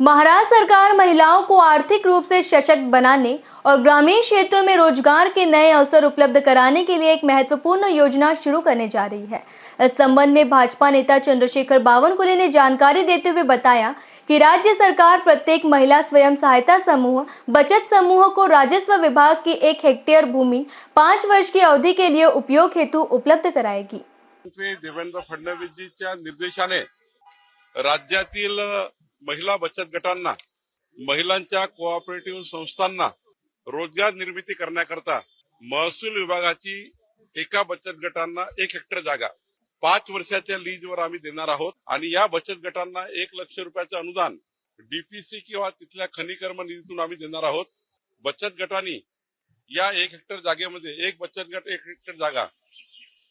महाराष्ट्र सरकार महिलाओं को आर्थिक रूप से सशक्त बनाने और ग्रामीण क्षेत्रों में रोजगार के नए अवसर उपलब्ध कराने के लिए एक महत्वपूर्ण योजना शुरू करने जा रही है। इस संबंध में भाजपा नेता चंद्रशेखर बावनकुले ने जानकारी देते हुए बताया कि राज्य सरकार प्रत्येक महिला स्वयं सहायता समूह, बचत समूह को राजस्व विभाग की 1 हेक्टेयर भूमि 5 वर्ष की अवधि के लिए उपयोग हेतु उपलब्ध कराएगी। मुख्यमंत्री देवेंद्र फडणवीसजींच्या निर्देशाने राज्यातील महिला बचत गटांना, महिलांच्या कोऑपरेटिव्ह संस्थांना रोजगार निर्मिती करण्याकरता महसूल विभागाची एका बचत गटांना 1 हेक्टर जागा 5 वर्षाच्या लीजवर आम्ही देणार आहोत आणि या बचत गटांना 1 लाख रुपयाचं अनुदान डीपीसी किंवा तिथल्या खनिकर्म निधीतून आम्ही देणार आहोत। बचत गटांनी या 1 हेक्टर जागेमध्ये, एक बचत गट 1 हेक्टर जागा,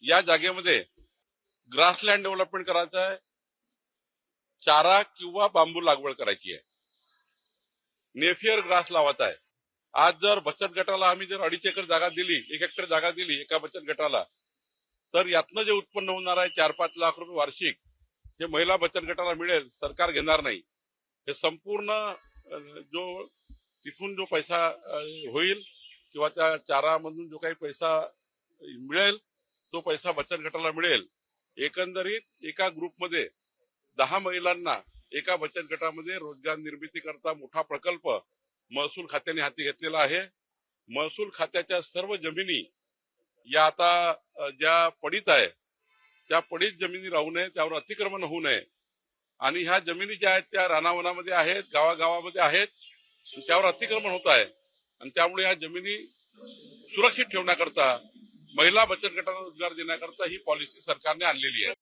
या जागेमध्ये ग्रासलँड डेव्हलपमेंट करायचं आहे, चारा किंवा बांबू लागवड करायची आहे, नेफियर ग्रास लावायचा आहे। आज जर बचत गटाला आम्ही जर 2.5 एकर जागा दिली, 1 हेक्टर जागा दिली एका बचत गटाला, तर यातनं जे उत्पन्न होणार आहे 4-5 लाख रुपये वार्षिक, हे महिला बचत गटाला मिळेल, सरकार घेणार नाही। हे संपूर्ण जो तिथून जो पैसा होईल किंवा त्या चारामधून जो काही पैसा मिळेल तो पैसा बचत गटाला मिळेल। एकंदरीत एका ग्रुपमध्ये 10 महिलांना एका बचत गटामध्ये रोजगार निर्मिती करता मोठा प्रकल्प महसूल खात्याने हाती घेतलेला आहे। महसूल खात्याच्या सर्व जमिनी या आता ज्या पडीत आहे त्या पडीत जमिनी राहू नये, त्यावर अतिक्रमण होऊ नये आणि ह्या जमिनी ज्या आहेत त्या रानावनामध्ये आहेत, गावागावामध्ये आहेत, त्यावर अतिक्रमण होत आहे आणि त्यामुळे ह्या जमिनी सुरक्षित ठेवण्याकरता महिला बचत गटांना रोजगार देण्याकरता ही पॉलिसी सरकारने आणलेली आहे।